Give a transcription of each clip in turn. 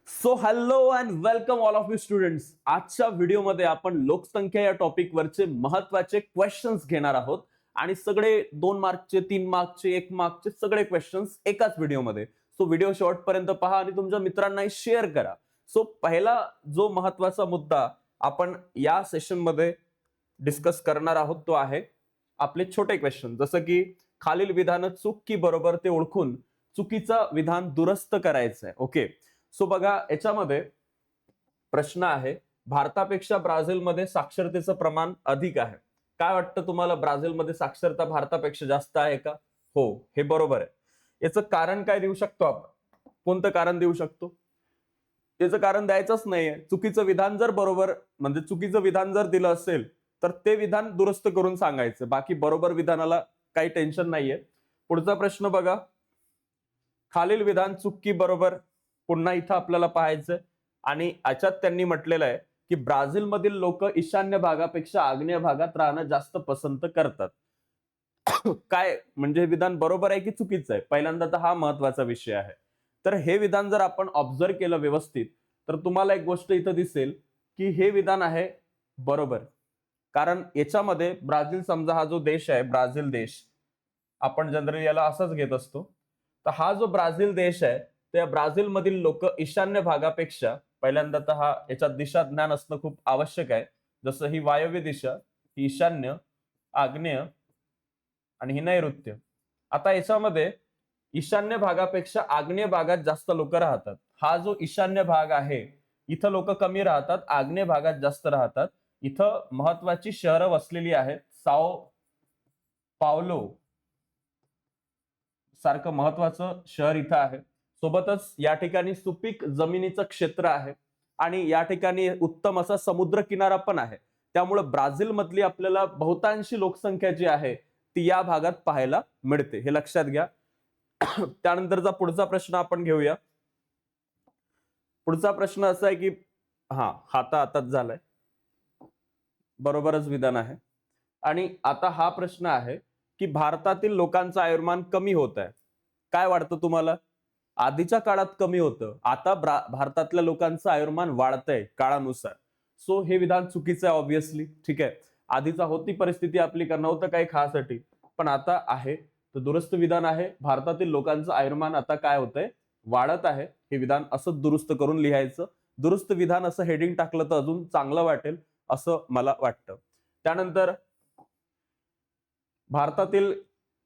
So hello and welcome all of you students. आजच्या व्हिडिओमध्ये आपण लोकसंख्या या टॉपिक वरचे महत्वाचे क्वेश्चन्स घेणार आहोत आणि सगळे 2 मार्कचे, 3 मार्कचे, 1 मार्कचे सगळे क्वेश्चन्स एकाच व्हिडिओमध्ये. सो व्हिडिओ शेवटपर्यंत पहा आणि तुमच्या मित्रांनाही शेअर करा. सो पहिला जो महत्वाचा मुद्दा आपण या सेशन मध्ये डिस्कस करणार आहोत तो आहे आपले छोटे क्वेश्चन, जसं की खालील विधान चूक की बरोबर ते ओळखून चुकीचं विधान दुरुस्त करायचं आहे. ओके, सो बघा याच्यामध्ये प्रश्न आहे, भारतापेक्षा ब्राझीलमध्ये साक्षरतेचं प्रमाण अधिक आहे. काय वाटतं तुम्हाला, ब्राझीलमध्ये साक्षरता भारतापेक्षा जास्त आहे का? हो, हे बरोबर आहे. याचं कारण काय देऊ शकतो आपण? कोणतं कारण देऊ शकतो? याचं कारण द्यायचंच नाहीये. चुकीचं विधान जर बरोबर म्हणजे चुकीचं विधान जर दिलं असेल तर ते विधान दुरुस्त करून सांगायचं. बाकी बरोबर विधानाला काही टेन्शन नाहीये. पुढचा प्रश्न बघा, खालील विधान चूक की बरोबर पुन्हा इथं आपल्याला पाहायचं आणि याच्यात त्यांनी म्हटलेलं आहे की ब्राझीलमधील लोक ईशान्य भागापेक्षा आग्नेय भागात राहणं जास्त पसंत करतात. काय म्हणजे विधान बरोबर आहे की चुकीचं आहे? पहिल्यांदा तर हा महत्वाचा विषय आहे. तर हे विधान जर आपण ऑब्झर्व केलं व्यवस्थित तर तुम्हाला एक गोष्ट इथं दिसेल की हे विधान आहे बरोबर. कारण याच्यामध्ये ब्राझील, समजा हा जो देश आहे ब्राझील देश, आपण जनरली याला असंच घेत असतो. तर हा जो ब्राझील देश आहे त्या ब्राझील मधील लोक ईशान्य भागापेक्षा, पहिल्यांदा तर हा याच्यात दिशा ज्ञान असणं खूप आवश्यक आहे. जसं ही वायव्य दिशा, ही ईशान्य, आग्नेय आणि ही नैऋत्य. आता याच्यामध्ये ईशान्य भागापेक्षा आग्नेय भागात जास्त लोक राहतात. हा जो ईशान्य भाग आहे इथं लोक कमी राहतात, आग्नेय भागात जास्त राहतात. इथं महत्वाची शहरं वसलेली आहेत. साओ पावलो सारखं महत्वाचं शहर इथं आहे. सोबतच या ठिकाणी सुपीक जमिनीचं क्षेत्र आहे आणि या ठिकाणी उत्तम असा समुद्र किनारा पण आहे. त्यामुळे ब्राझील मधली आपल्याला बहुतांशी लोकसंख्या जी आहे ती या भागात पाहायला मिळते, हे लक्षात घ्या. त्यानंतरचा पुढचा प्रश्न आपण घेऊया. पुढचा प्रश्न असा आहे की हाताच झालाय, बरोबरच विधान आहे. आणि आता हा प्रश्न आहे की भारतातील लोकांचं आयुर्मान कमी होत आहे. काय वाटतं तुम्हाला? आधीच्या काळात कमी होतं, आता भारतातल्या लोकांचं आयुर्मान वाढतंय काळानुसार. सो हे विधान चुकीचं आहे ऑब्व्हियसली. ठीक आहे, आधीचा होती परिस्थिती आपली का नव्हतं काही खासाठी, पण आता आहे. तर दुरुस्त विधान आहे, भारतातील लोकांचं आयुर्मान आता काय होतंय, वाढत आहे. हे विधान असं दुरुस्त करून लिहायचं. दुरुस्त विधान असं हेडिंग टाकलं तर अजून चांगलं वाटेल असं मला वाटतं. त्यानंतर भारतातील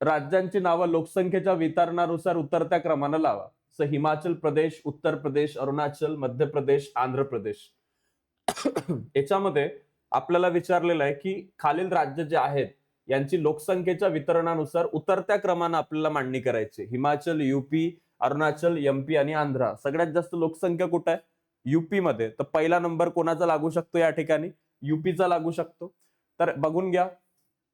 राज्यांची नावं लोकसंख्येच्या वितरणानुसार उतरत्या क्रमानं लावा. हिमाचल प्रदेश, उत्तर प्रदेश, अरुणाचल, मध्य प्रदेश, आंध्र प्रदेश. याच्यामध्ये आपल्याला विचारलेलं आहे की खालील राज्य जे आहेत यांची लोकसंख्येच्या वितरणानुसार उतरत्या क्रमानं आपल्याला मांडणी करायची. हिमाचल, युपी, अरुणाचल, एमपी आणि आंध्र. सगळ्यात जास्त लोकसंख्या कुठे आहे? युपी मध्ये. तर पहिला नंबर कोणाचा लागू शकतो या ठिकाणी? युपीचा लागू शकतो. तर बघून घ्या,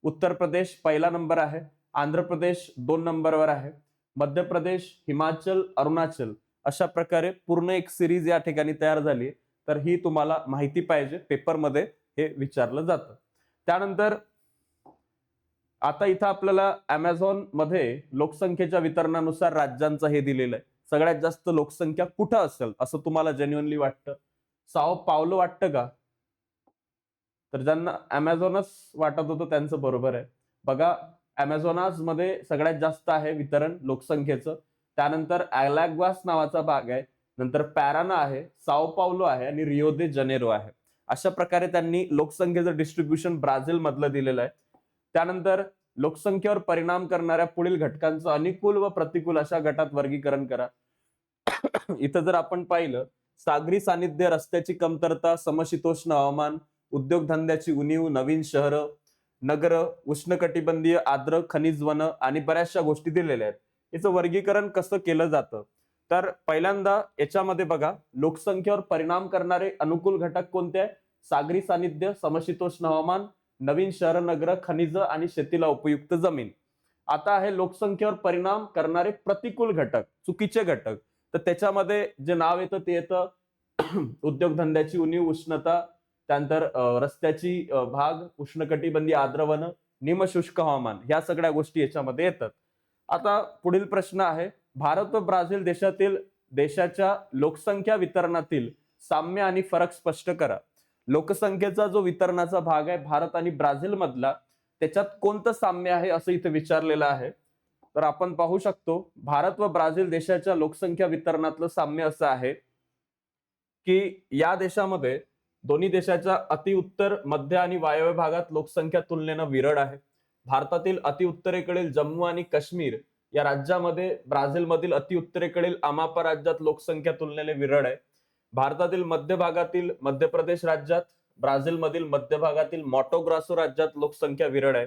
उत्तर प्रदेश पहिला नंबर आहे, आंध्र प्रदेश 2 नंबरवर आहे, मध्य प्रदेश, हिमाचल, अरुणाचल. अशा प्रकारे पूर्ण एक सिरीज या ठिकाणी तयार झाली. तर ही तुम्हाला माहिती पाहिजे, पेपरमध्ये हे विचारलं जातं. त्यानंतर आता इथं आपल्याला अमेझॉन मध्ये लोकसंख्येच्या वितरणानुसार राज्यांचं हे दिलेलं आहे. सगळ्यात जास्त लोकसंख्या कुठं असेल असं तुम्हाला जेन्युइनली वाटतं? साओ पावलो वाटतं का? तर ज्यांना अमेझॉनच वाटत होतं त्यांचं बरोबर आहे. बघा, अमेझॉनास मध्ये सगळ्यात जास्त आहे वितरण लोकसंख्येचं. त्यानंतर अलाग्वास नावाचा भाग आहे, नंतर पॅराना आहे, साओ पावलो आहे आणि रिओ दे जनेरो आहे. अशा प्रकारे त्यांनी लोकसंख्येचं डिस्ट्रीब्युशन ब्राझील मधलं दिलेलं आहे. त्यानंतर लोकसंख्येवर परिणाम करणाऱ्या पुढील घटकांचं अनुकूल व प्रतिकूल अशा गटात वर्गीकरण करा. इथं जर आपण पाहिलं, सागरी सानिध्य, रस्त्याची कमतरता, समशीतोष्ण हवामान, उद्योगधंद्याची उणीव, नवीन शहरं, नगर, उष्णकटिबंधीय आर्द्र खनिज वन आणि बऱ्याचशा गोष्टी दिलेल्या आहेत. याचं वर्गीकरण कसं केलं जातं? तर पहिल्यांदा याच्यामध्ये बघा, लोकसंख्येवर परिणाम करणारे अनुकूल घटक कोणते आहे? सागरी सानिध्य, समशीतोष्ण हवामान, नवीन शहर, नगर, खनिज आणि शेतीला उपयुक्त जमीन. आता आहे लोकसंख्येवर परिणाम करणारे प्रतिकूल घटक, चुकीचे घटक. तर त्याच्यामध्ये जे नाव येतं ते येतं उद्योगधंद्याची उणीव, उष्णता, त्यानंतर रस्त्याची भाग, उष्णकटिबंधीय आर्द्र वन, निमशुष्क हवामान, ह्या सगळ्या गोष्टी याच्यामध्ये येतात. आता पुढील प्रश्न आहे, भारत व ब्राझील देशातील देशाच्या लोकसंख्या वितरणातील साम्य आणि फरक स्पष्ट करा. लोकसंख्येचा जो वितरणाचा भाग आहे भारत आणि ब्राझील मधला, त्याच्यात कोणतं साम्य आहे असं इथे विचारलेलं आहे. तर आपण पाहू शकतो भारत व ब्राझील देशाच्या लोकसंख्या वितरणातलं साम्य असं आहे की या देशामध्ये दोन्ही देशाच्या अतिउत्तर, मध्य आणि वायव्य भागात लोकसंख्या तुलनेनं विरळ आहे. भारतातील अतिउत्तरेकडील जम्मू आणि काश्मीर या राज्यामध्ये ब्राझीलमधील अतिउत्तरेकडील अमापा राज्यात लोकसंख्या तुलनेने विरळ आहे. भारतातील मध्य भागातील मध्य प्रदेश राज्यात, ब्राझीलमधील मध्य भागातील मॉटो ग्रासो राज्यात लोकसंख्या विरळ आहे.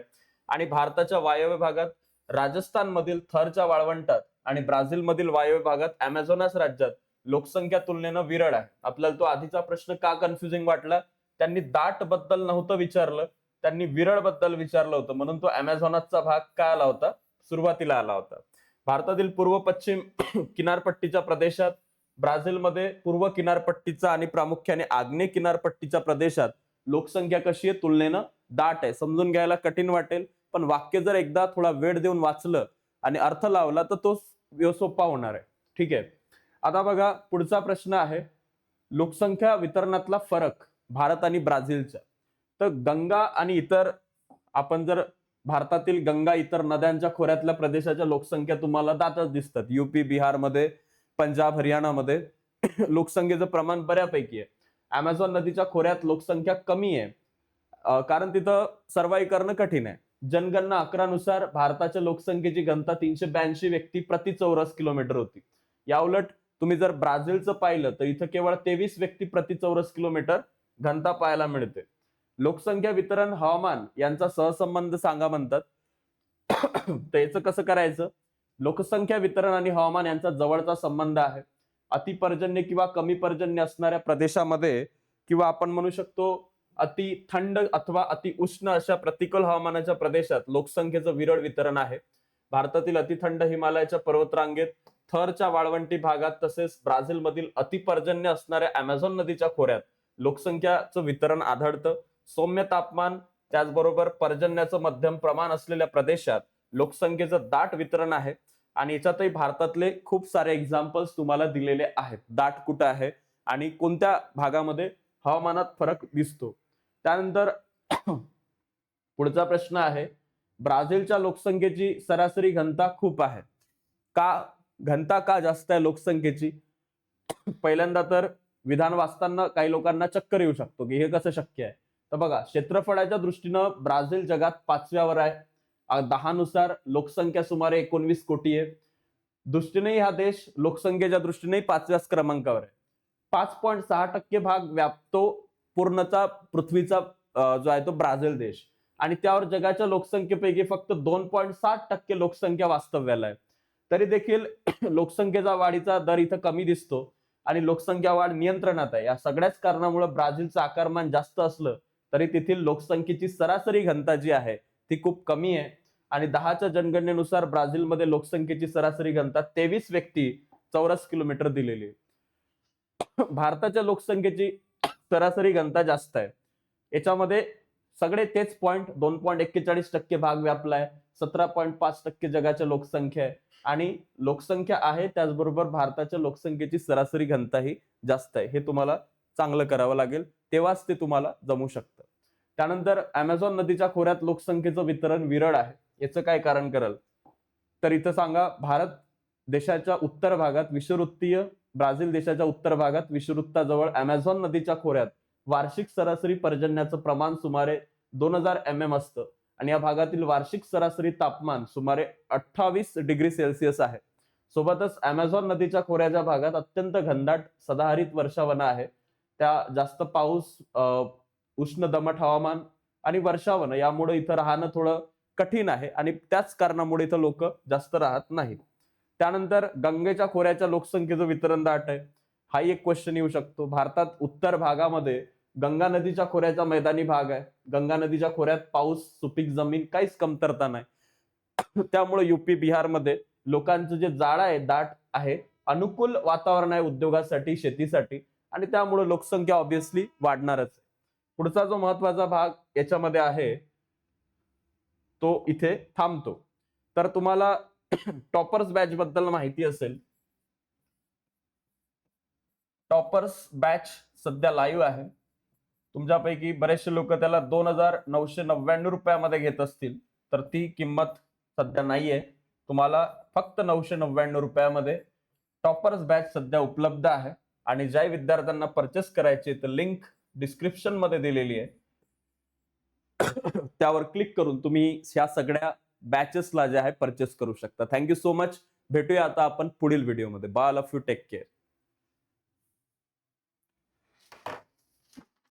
आणि भारताच्या वायव्य भागात राजस्थानमधील थरच्या वाळवंटात आणि ब्राझीलमधील वायव्य भागात अमेझॉनास राज्यात लोकसंख्या तुलनेनं विरळ आहे. आपल्याला तो आधीचा प्रश्न का कन्फ्युजिंग वाटला? त्यांनी दाट बद्दल नव्हतं विचारलं, त्यांनी विरळ बद्दल विचारलं होतं, म्हणून तो अमेझॉनासचा भाग काय आला होता? सुरुवातीला आला होता. भारतातील पूर्व पश्चिम किनारपट्टीच्या प्रदेशात, ब्राझीलमध्ये पूर्व किनारपट्टीचा आणि प्रामुख्याने आग्नेय किनारपट्टीच्या प्रदेशात लोकसंख्या कशी आहे? तुलनेनं दाट आहे. समजून घ्यायला कठीण वाटेल, पण वाक्य जर एकदा थोडा वेळ देऊन वाचलं आणि अर्थ लावला तर तो सोपा होणार आहे. ठीक आहे. आता बघा पुढचा प्रश्न आहे लोकसंख्या वितरणातला फरक भारत आणि ब्राझीलच्या. तर गंगा आणि इतर, आपण जर भारतातील गंगा इतर नद्यांच्या खोऱ्यातल्या प्रदेशाच्या लोकसंख्या तुम्हाला दाटच दिसतात. युपी, बिहारमध्ये, पंजाब, हरियाणामध्ये लोकसंख्येचं प्रमाण बऱ्यापैकी आहे. अमेझॉन नदीच्या खोऱ्यात लोकसंख्या कमी आहे, कारण तिथं सर्वाईव्ह करणं कठीण आहे. जनगणना 11 नुसार भारताच्या लोकसंख्येची घनता 382 व्यक्ती प्रति चौरस किलोमीटर होती. या उलट तुम्ही जर ब्राझीलचं पाहिलं तर इथं केवळ 23 व्यक्ती प्रति चौरस किलोमीटर घनता पाहायला मिळते. लोकसंख्या वितरण, हवामान यांचा सहसंबंध सांगा म्हणतात. तर याचं कसं करायचं? लोकसंख्या वितरण आणि हवामान यांचा जवळचा संबंध आहे. अतिपर्जन्य किंवा कमी पर्जन्य असणाऱ्या प्रदेशामध्ये, किंवा आपण म्हणू शकतो अति थंड अथवा अति उष्ण अशा प्रतिकूल हवामानाच्या प्रदेशात लोकसंख्येचं विरळ वितरण आहे. भारतातील अतिथंड हिमालयाच्या पर्वतरांगेत, थरच्या वाळवंटी भागात, तसेच ब्राझीलमधील अतिपर्जन्य असणाऱ्या अमेझॉन नदीच्या खोऱ्यात लोकसंख्याचं वितरण आढळतं. सौम्य तापमान त्याचबरोबर पर्जन्याचं मध्यम प्रमाण असलेल्या प्रदेशात लोकसंख्येचं दाट वितरण आहे. आणि याच्यातही भारतातले खूप सारे एक्झाम्पल्स तुम्हाला दिलेले आहेत. दाट कुठं आहे आणि कोणत्या भागामध्ये हवामानात फरक दिसतो. त्यानंतर पुढचा प्रश्न आहे ब्राझीलच्या लोकसंख्येची सरासरी घनता खूप आहे. का घनता का जास्त आहे लोकसंख्येची? पहिल्यांदा तर विधान वाचताना काही लोकांना चक्कर येऊ शकतो की हे कसं शक्य आहे. तर बघा, क्षेत्रफळाच्या दृष्टीनं ब्राझील जगात 5व्यावर आहे. 10 नुसार लोकसंख्या सुमारे 19 कोटी आहे. दृष्टीनेही हा देश लोकसंख्येच्या दृष्टीनेही 5व्याच क्रमांकावर आहे. 5.6% भाग व्यापतो पूर्णचा पृथ्वीचा जो आहे तो ब्राझील देश, आणि त्यावर जगाच्या लोकसंख्येपैकी फक्त 2.7% लोकसंख्या वास्तव्याला आहे. तरी देखील लोकसंख्येचा वाढीचा दर इथं कमी दिसतो आणि लोकसंख्या वाढ नियंत्रणात आहे. या सगळ्याच कारणामुळे ब्राझीलचं आकारमान जास्त असलं तरी तेथील लोकसंख्येची सरासरी घनता जी आहे ती खूप कमी आहे. आणि 10च्या जनगणनेनुसार ब्राझीलमध्ये लोकसंख्येची सरासरी घनता 23 व्यक्ती चौरस किलोमीटर दिलेली आहे. भारताच्या लोकसंख्येची सरासरी घनता जास्त आहे. याच्यामध्ये सगळे तेच पॉइंट, 2.41% भाग व्यापलाय, 17.5% जगाच्या लोकसंख्या आहे. आणि लोकसंख्या आहे त्याचबरोबर भारताच्या लोकसंख्येची सरासरी घनता ही जास्त आहे. हे तुम्हाला चांगलं करावं लागेल, तेव्हाच ते तुम्हाला जमू शकतं. त्यानंतर अमेझॉन नदीच्या खोऱ्यात लोकसंख्येचं वितरण विरळ आहे. याचं काय कारण कराल? तर इथं सांगा, भारत देशाच्या उत्तर भागात विषुववृत्तीय, ब्राझील देशाच्या उत्तर भागात विषुववृत्ताजवळ अमेझॉन नदीच्या खोऱ्यात वार्षिक सरासरी पर्जन्याचं प्रमाण सुमारे 2000 mm असतं. आणि या भागातील वार्षिक सरासरी तापमान सुमारे 28 डिग्री सेल्सिअस आहे. सोबतच अमेझॉन नदीच्या खोऱ्याच्या भागात अत्यंत घनदाट सदाहरित वर्षावन आहे. त्या जास्त पाऊस, उष्ण दमट हवामान आणि वर्षावन यामुळे इथं राहणं थोडं कठीण आहे आणि त्याच कारणामुळे इथं लोक जास्त राहत नाहीत. त्यानंतर गंगेच्या खोऱ्याच्या लोकसंख्येचं वितरण दाट आहे. हा एक क्वेश्चन येऊ शकतो. भारतात उत्तर भागामध्ये गंगा नदीच्या खोऱ्याचा मैदानी भाग आहे. गंगा नदीच्या खोऱ्यात पाऊस, सुपीक जमीन, काहीच कमतरता नाही. त्यामुळे युपी, बिहारमध्ये लोकांचं जे जाळं आहे दाट आहे, अनुकूल वातावरण आहे उद्योगासाठी, शेतीसाठी, आणि त्यामुळे लोकसंख्या ऑब्विसली वाढणारच आहे. पुढचा जो महत्वाचा भाग याच्यामध्ये आहे तो इथे थांबतो. तर तुम्हाला टॉपर्स बॅच बद्दल माहिती असेल टॉपर्स बॅच सध्या लाईव्ह आहे. तुमच्यापैकी बरेचसे लोक त्याला 2,999 रुपयामध्ये घेत असतील, तर ती किंमत सध्या नाहीये. तुम्हाला फक्त 999 रुपयामध्ये टॉपर्स बॅच सध्या उपलब्ध आहे. आणि ज्या विद्यार्थ्यांना परचेस करायची तर लिंक डिस्क्रिप्शन मध्ये दिलेली आहे. त्यावर क्लिक करून तुम्ही ह्या सगळ्या बॅचेसला जे आहे परचेस करू शकता. Thank you so much. भेटूया आता आपण पुढील व्हिडिओमध्ये. Bye, all of you, take care.